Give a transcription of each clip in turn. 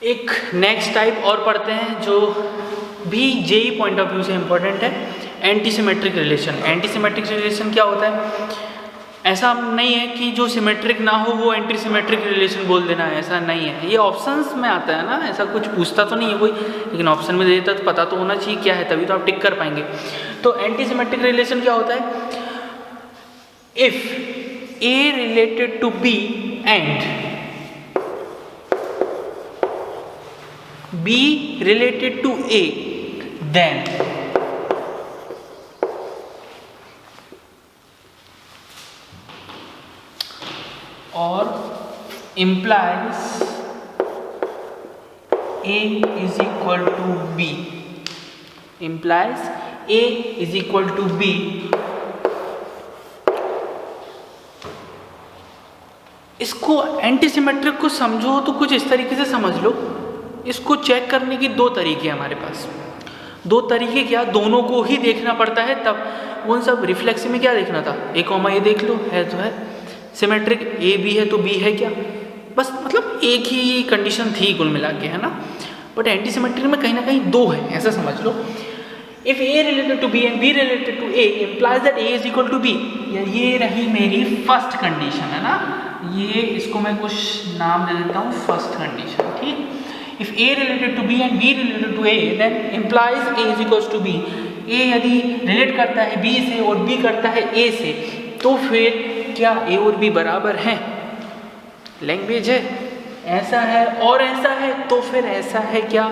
एक next type और पढ़ते हैं जो भी जेई पॉइंट ऑफ व्यू से इम्पोर्टेंट है, anti symmetric relation. Anti symmetric relation क्या होता है? ऐसा नहीं है कि जो सिमेट्रिक ना हो वो एंटी सिमेट्रिक रिलेशन बोल देना है, ऐसा नहीं है। ये ऑप्शंस में आता है ना, ऐसा कुछ पूछता तो नहीं है कोई, लेकिन ऑप्शन में दे देता तो पता तो होना चाहिए क्या है, तभी तो आप टिक कर पाएंगे। तो एंटी सिमेट्रिक रिलेशन क्या होता है? If A related to B and B related to A, then or implies A is equal to B, implies A is equal to B, इसको एंटी सिमेट्रिक को समझो तो कुछ इस तरीके से समझ लो। इसको चेक करने की दो तरीके हैं हमारे पास। दो तरीके क्या? दोनों को ही देखना पड़ता है तब। उन सब रिफ्लेक्स में क्या देखना था? ए कॉमा ए देख लो, है तो है सिमेट्रिक, ए बी है तो बी है क्या, बस मतलब एक ही कंडीशन थी कुल मिला के, है ना। बट एंटी सिमेट्रिक में कहीं ना कहीं दो है, ऐसा समझ लो। If A related to B and B related to A implies that A is equal to B, ये रही मेरी फर्स्ट कंडीशन, है ना। ये इसको मैं कुछ नाम दे देता हूँ, फर्स्ट कंडीशन, ठीक। If A related to B and B related to A, then implies A is equals to B. A यदि रिलेट करता है B से और B करता है A से, तो फिर क्या A और B बराबर हैं? लैंग्वेज है, ऐसा है और ऐसा है, तो फिर ऐसा है क्या?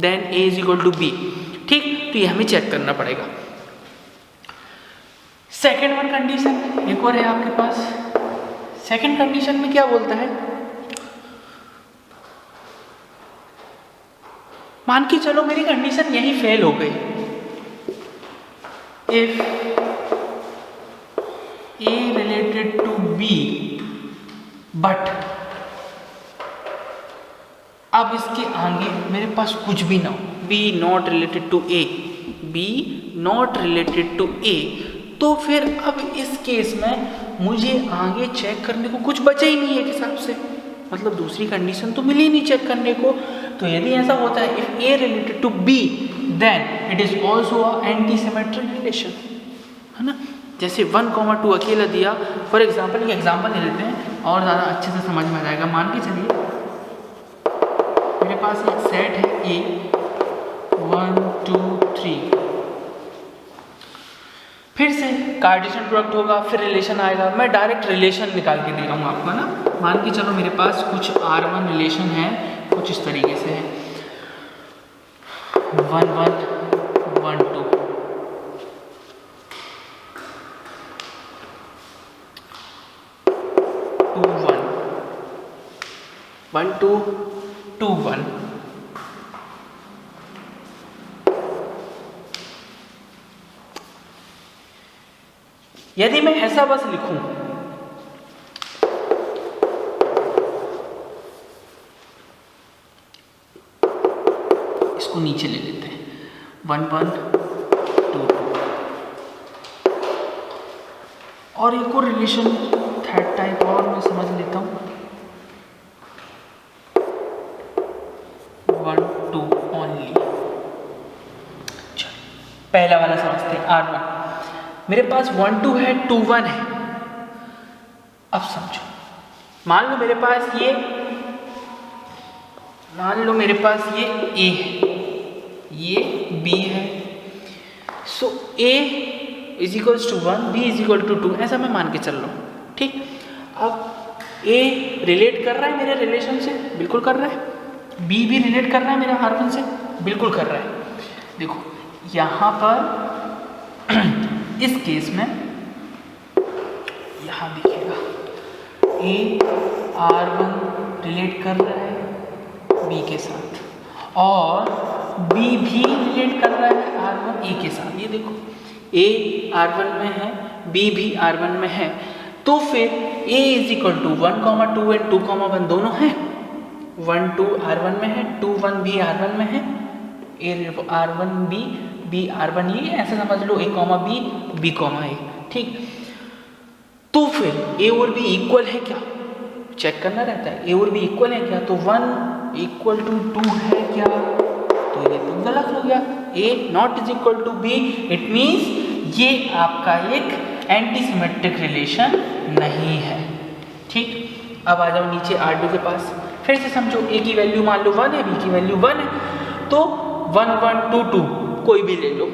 Then A is equal to B, ठीक। तो ये हमें चेक करना पड़ेगा। सेकेंड वन कंडीशन एक और है आपके पास। सेकेंड कंडीशन में क्या बोलता है? मान के चलो मेरी कंडीशन यही फेल हो गई। If A related to B but अब इसके आगे मेरे पास कुछ भी ना हो, B not related to A, B not related to A, तो फिर अब इस केस में मुझे आगे चेक करने को कुछ बचा ही नहीं है एक हिसाब से, मतलब दूसरी कंडीशन तो मिली नहीं चेक करने को। तो यदि ऐसा होता है if A related to B then it is also a anti symmetric relation, है ना। जैसे 1,2 अकेला दिया, फॉर एग्जाम्पल, ये एग्जाम्पल ले लेते हैं और ज़्यादा अच्छे से समझ में आ जाएगा। मान के चलिए मेरे पास एक सेट है ए 1 2 3, फिर से कार्टेशियन प्रोडक्ट होगा, फिर रिलेशन आएगा। मैं डायरेक्ट रिलेशन निकाल के दे रहा हूँ आपको, ना। मान के चलो मेरे पास कुछ R1 रिलेशन है, कुछ इस तरीके से है 1 1 1 2, टू 1 1 2 2 1। यदि मैं ऐसा बस लिखूं, इसको नीचे ले लेते हैं 1 1 2 2, और एक और रिलेशन थर्ड टाइप और मैं समझ लेता हूँ 1 2 ओनली। पहला वाला समझते हैं R1। मेरे पास 1 2 है, 2 1 है। अब समझो, मान लो मेरे पास ये A है, ये B है। So A is equals to 1, B is equal to 2, ऐसा मैं मान के चल रहा हूँ, ठीक। अब A रिलेट कर रहा है मेरे रिलेशन से, बिल्कुल कर रहा है। B भी रिलेट कर रहा है मेरे R1 से, बिल्कुल कर रहा है। देखो यहाँ पर इस केस में यहाँ देखिएगा A R1 रिलेट कर रहा है B के साथ, और B भी रिलेट कर रहा है R1 A के साथ। ये देखो A R1 में है, B भी R1 में है, तो फिर A is equal to 1 2 and 2 1 दोनों हैं। 1 2 R1 में है, 2 1 भी R1 में है, A R1 B R1 ये ऐसे समझ लो, A B B A, ठीक। तो फिर A और B इक्वल है क्या? चेक करना रहता है ए और बी इक्वल है क्या, तो 1 इक्वल टू 2 है क्या, तो ये तो गलत हो गया, A not is equal to B, it means ये आपका एक एंटी सिमेट्रिक रिलेशन नहीं है। ठीक, अब आ जाओ नीचे R2 के पास, फिर से समझो ए की वैल्यू मान लो 1 है, बी की वैल्यू 1 है, तो 1 1 2 2 कोई भी ले लो,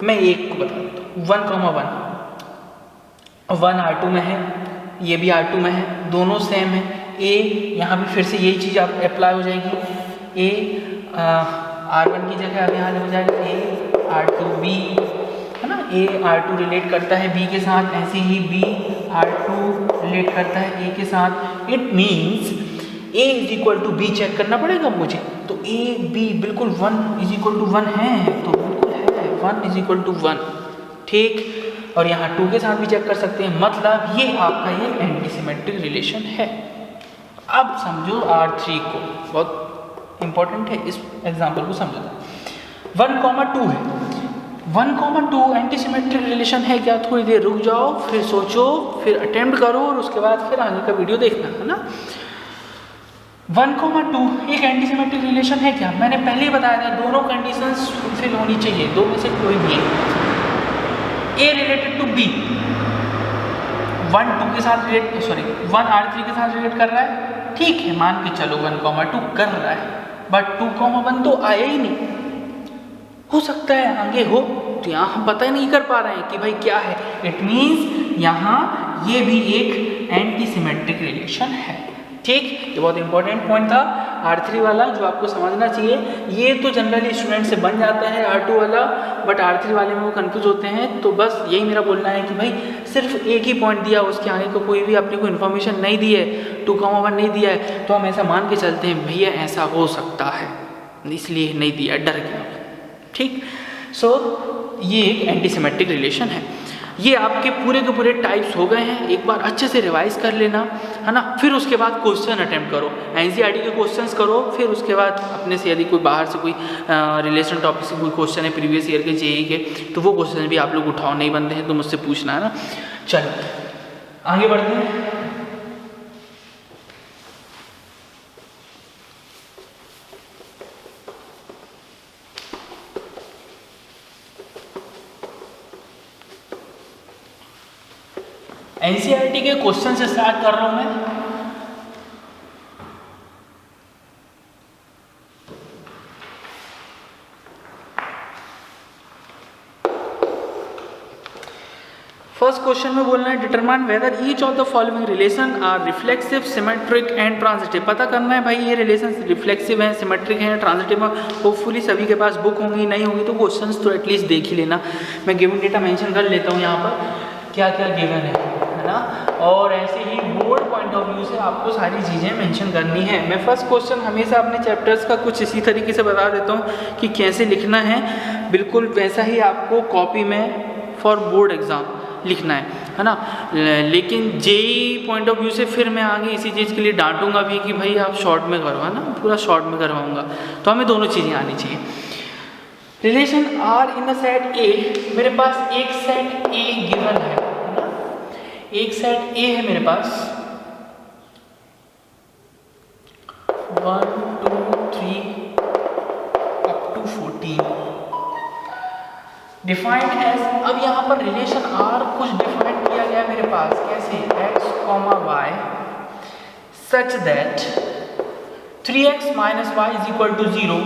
मैं एक को बता देता हूँ 1 1 R2 में है, ये भी R2 में है, दोनों सेम है, ए यहाँ भी फिर से यही चीज़ आप अप्लाई हो जाएगी, ए R1 की जगह अब यहाँ हो जाएगा ए R2B, है ना, ए R2 रिलेट करता है B के साथ, ऐसे ही B R2 रिलेट करता है A के साथ, it means A is equal to B check करना पड़ेगा मुझे, तो A B बिल्कुल 1 इज इक्वल टू 1 है, तो बिल्कुल है 1 इज इक्वल टू 1। ठीक, और यहाँ 2 के साथ भी चेक कर सकते हैं, मतलब ये आपका ये एंटी सिमेट्रिक रिलेशन है। अब समझो R3 को, बहुत इंपॉर्टेंट है, इस एग्जाम्पल को समझो। 1, 2 है, 1, 2 एंटी सिमेट्रिक रिलेशन है क्या, थोड़ी देर रुक जाओ, फिर सोचो, फिर अटेम्प्ट करो और उसके बाद फिर आगे का वीडियो देखना, है ना। 1, 2 एक एंटी सिमेट्रिक रिलेशन है क्या, मैंने पहले ही बताया था दोनों कंडीशंस फुलफिल होनी चाहिए, दो में से कोई भी एक। A रिलेटेड टू B, 1 2 के साथ रिलेट, सॉरी 1 R3 के साथ रिलेट कर रहा है, ठीक है मान के चलो 1, 2 कर रहा है, बट 2, 1 तो आया ही नहीं, हो सकता है आगे हो, तो यहाँ हम पता ही नहीं कर पा रहे हैं कि भाई क्या है, इट मीन्स यहाँ ये भी एक एंटी सिमेट्रिक रिलेशन है। ठीक, ये बहुत इंपॉर्टेंट पॉइंट था R3 वाला जो आपको समझना चाहिए, ये तो जनरली स्टूडेंट से बन जाता है R2 वाला, बट R3 वाले में वो कंफ्यूज होते हैं, तो बस यही मेरा बोलना है कि भाई सिर्फ एक ही पॉइंट दिया, उसके आगे को कोई भी अपने को इन्फॉर्मेशन नहीं दी है, 2, 1 नहीं दिया है, तो हम ऐसा मान के चलते हैं भैया ऐसा हो सकता है, इसलिए नहीं दिया, डर गया। ठीक, सो ये एक एंटी सिमेट्रिक रिलेशन है। ये आपके पूरे के पूरे टाइप्स हो गए हैं, एक बार अच्छे से रिवाइज कर लेना, है ना, फिर उसके बाद क्वेश्चन अटेम्प्ट करो, एनसीईआरटी के क्वेश्चंस करो, फिर उसके बाद अपने से यदि कोई बाहर से कोई रिलेशन टॉपिक से कोई क्वेश्चन है प्रीवियस ईयर के जेईई के, तो वो क्वेश्चन भी आप लोग उठाओ, नहीं बनते हैं तो मुझसे पूछना, है ना। चलो आगे बढ़ते हैं। एनसीईआरटी के क्वेश्चन से स्टार्ट कर रहा हूं मैं। फर्स्ट क्वेश्चन में बोलना है determine whether each of the following relation are reflexive, symmetric and transitive. पता करना है भाई ये रिलेशन रिफ्लेक्सिव है, सिमेट्रिक है, ट्रांजिटिव है। होपफुली सभी के पास बुक होंगी, नहीं होगी तो क्वेश्चंस तो एटलीस्ट देख ही लेना। मैं गिवन डेटा मेंशन कर लेता हूँ यहाँ पर क्या क्या गिवन है ना, और ऐसे ही बोर्ड पॉइंट ऑफ व्यू से आपको सारी चीज़ें मेंशन करनी है। मैं फर्स्ट क्वेश्चन हमेशा अपने चैप्टर्स का कुछ इसी तरीके से बता देता हूँ कि कैसे लिखना है, बिल्कुल वैसा ही आपको कॉपी में फॉर बोर्ड एग्ज़ाम लिखना है ना। लेकिन जेईई पॉइंट ऑफ व्यू से फिर मैं आगे इसी चीज़ के लिए डांटूंगा भी कि भाई आप शॉर्ट में करो, है ना, पूरा शॉर्ट में करवाऊंगा, तो हमें दोनों चीज़ें आनी चाहिए। Relation are in the set A, मेरे पास एक सेट ए गिवन है ना, एक सेट ए है मेरे पास 1 2 3 अप टू 14 डिफाइंड एज। अब यहाँ पर रिलेशन आर कुछ डिफाइन किया गया मेरे पास, कैसे, x, y such that 3x minus y is equal to 0,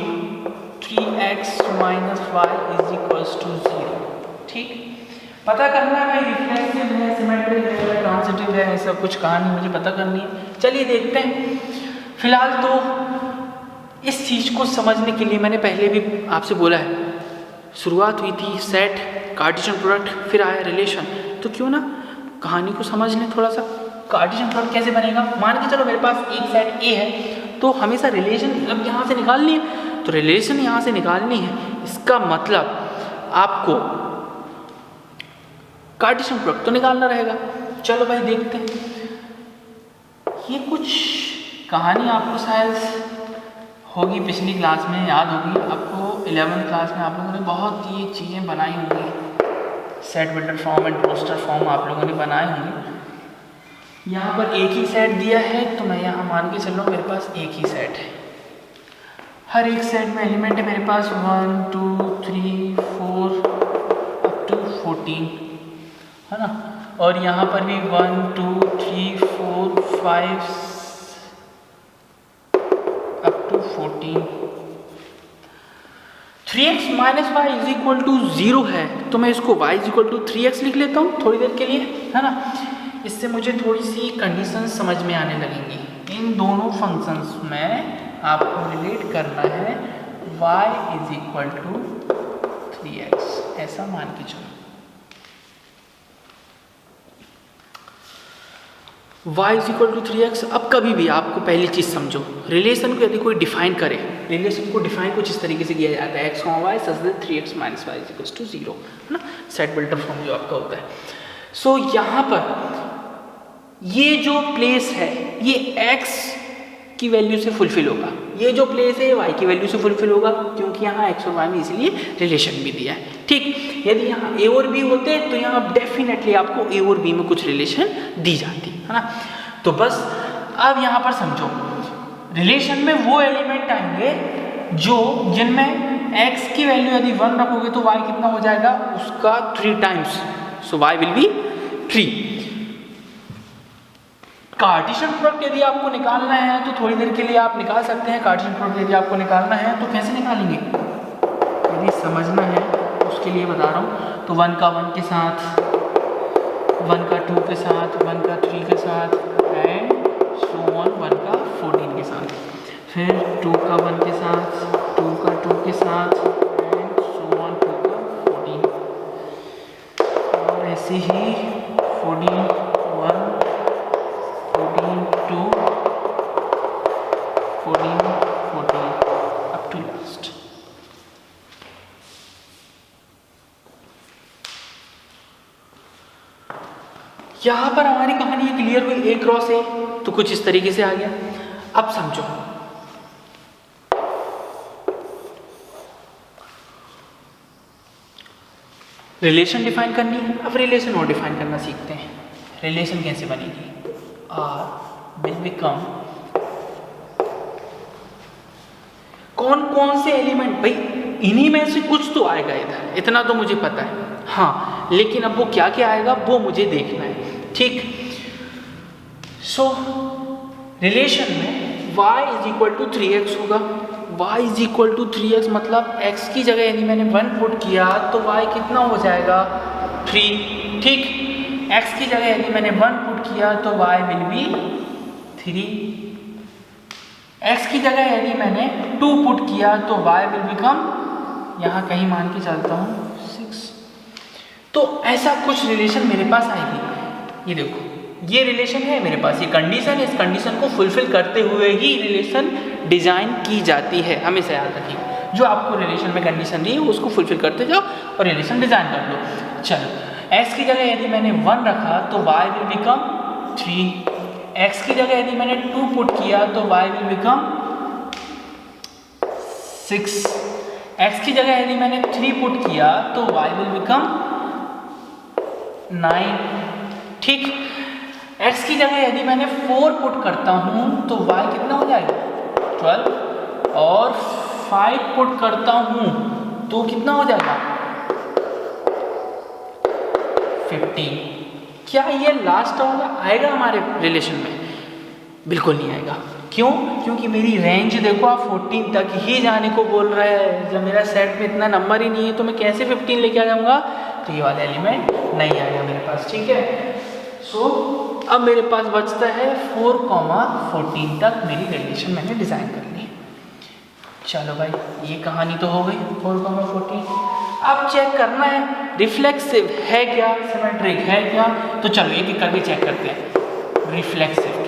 3x minus y is equal to 0। ठीक, पता करना है भाई रिफ्लेक्सिव है, सिमेट्रिक है, ट्रांजिटिव है, ऐसा कुछ कहानी मुझे पता करनी है। चलिए देखते हैं। फिलहाल तो इस चीज़ को समझने के लिए मैंने पहले भी आपसे बोला है, शुरुआत हुई थी सेट, कार्टेशियन प्रोडक्ट, फिर आया रिलेशन, तो क्यों ना कहानी को समझ लें थोड़ा सा। कार्टेशियन प्रोडक्ट कैसे बनेगा, मान के चलो मेरे पास एक सेट ए है, तो हमेशा रिलेशन अब यहाँ से निकालनी है, तो रिलेशन यहाँ से निकालनी है, इसका मतलब आपको कार्टेशियन प्रोडक्ट तो निकालना रहेगा। चलो भाई देखते हैं। ये कुछ कहानी आपको शायद होगी पिछली क्लास में याद होगी आपको, 11th क्लास में आप लोगों ने बहुत ये चीज़ें बनाई होंगी, set builder form and roster form आप लोगों ने बनाए होंगे। यहाँ पर एक ही सेट दिया है तो मैं यहाँ मान के चल रहा हूँ मेरे पास एक ही सेट है। हर एक सेट में एलिमेंट है मेरे पास 1 2 3 4 अप टू 14, है ना। और यहाँ पर भी 1 2 3 4 5 up to 14। 3x minus y is equal to 0 है तो मैं इसको y is equal to 3x लिख लेता हूँ थोड़ी देर के लिए, है ना। इससे मुझे थोड़ी सी कंडीशन समझ में आने लगेंगी। इन दोनों फंक्शंस में आपको रिलेट करना है y is equal to 3x, ऐसा मान के चलो। y is equal to 3x। अब कभी भी आपको पहली चीज़ समझो, रिलेशन को यदि कोई डिफाइन करे, रिलेशन को डिफाइन कुछ इस तरीके से किया जाता है x, y such that 3x minus y is equal to 0, है ना। सेट बिल्डर फॉर्म जो आपका होता है। सो यहाँ पर ये जो प्लेस है ये x की वैल्यू से फुलफिल होगा, ये जो प्लेस है y की वैल्यू से फुलफिल होगा, क्योंकि यहाँ x और y में इसलिए रिलेशन भी दिया है। ठीक, यदि यहाँ a और b होते तो यहाँ डेफिनेटली आपको a और b में कुछ रिलेशन दी जाती, है ना। तो बस अब यहाँ पर समझो, रिलेशन में वो एलिमेंट आएंगे जो जिनमें x की वैल्यू यदि 1 रखोगे तो y कितना हो जाएगा, उसका 3 times, so y will be 3। Cartesian product यदि आपको निकालना है तो थोड़ी देर के लिए आप निकाल सकते हैं। कार्टेशियन प्रोडक्ट यदि आपको निकालना है तो कैसे निकालेंगे, यदि समझना है उसके लिए बता रहा हूँ। तो 1 का 1 के साथ, 1 का 2 के साथ, 1 का 3 के साथ एंड सो ऑन 1 का 14 के साथ, फिर 2 का 1 के साथ, 2 का 2 के साथ एंड सो ऑन 2 का 14, और ऐसे ही 14 1 14 2 14 14 अप टू लास्ट। यहाँ पर हमारी कहानी क्लियर हुई, a क्रॉस a तो कुछ इस तरीके से आ गया। अब समझो, रिलेशन डिफाइन करनी है। अब रिलेशन और डिफाइन करना सीखते हैं। रिलेशन कैसे बनेगी, R विल बिकम, कौन कौन से एलिमेंट, भाई इन्हीं में से कुछ तो आएगा इधर, इतना तो मुझे पता है, हाँ, लेकिन अब वो क्या क्या आएगा वो मुझे देखना है। ठीक, सो रिलेशन में y is equal to 3x होगा। y is equal to 3x मतलब x की जगह यदि मैंने 1 पुट किया तो y कितना हो जाएगा, 3। ठीक, x की जगह यदि मैंने 1 पुट किया तो y विल बी 3। x की जगह यदि मैंने 2 पुट किया तो y विल बिकम, यहाँ कहीं मान के चलता हूँ 6। तो ऐसा कुछ रिलेशन मेरे पास आएगी। ये देखो, ये रिलेशन है मेरे पास, ये कंडीशन है, इस कंडीशन को फुलफिल करते हुए ही रिलेशन डिजाइन की जाती है। हमेशा याद रखिए, जो आपको रिलेशन में कंडीशन दी है उसको फुलफिल करते जाओ और रिलेशन डिजाइन कर लो। चलो, x की जगह यदि मैंने 1 रखा तो y विल बिकम 3। x की जगह यदि मैंने 2 पुट किया तो y विल बिकम 6। x की जगह यदि मैंने 3 पुट किया तो y विल बिकम 9। ठीक, x की जगह यदि मैंने 4 पुट करता हूं तो y कितना हो जाएगा, 12, और 5 पुट करता हूं तो कितना हो जाएगा, 15। क्या ये लास्ट वाला आएगा हमारे रिलेशन में, बिल्कुल नहीं आएगा। क्यों, क्योंकि मेरी रेंज देखो आप 14 तक ही जाने को बोल रहा है। जब मेरा सेट में इतना नंबर ही नहीं है तो मैं कैसे 15 लेके आ जाऊंगा, तो ये वाला एलिमेंट नहीं आएगा मेरे पास। ठीक है, सो अब मेरे पास बचता है 4,14 तक मेरी रिलेशन मैंने डिज़ाइन कर ली। चलो भाई, ये कहानी तो हो गई 4,14। अब चेक करना है रिफ्लेक्सिव है क्या, सिमेट्रिक है क्या। तो चलो एक एक करके चेक करते हैं। रिफ्लेक्सिव,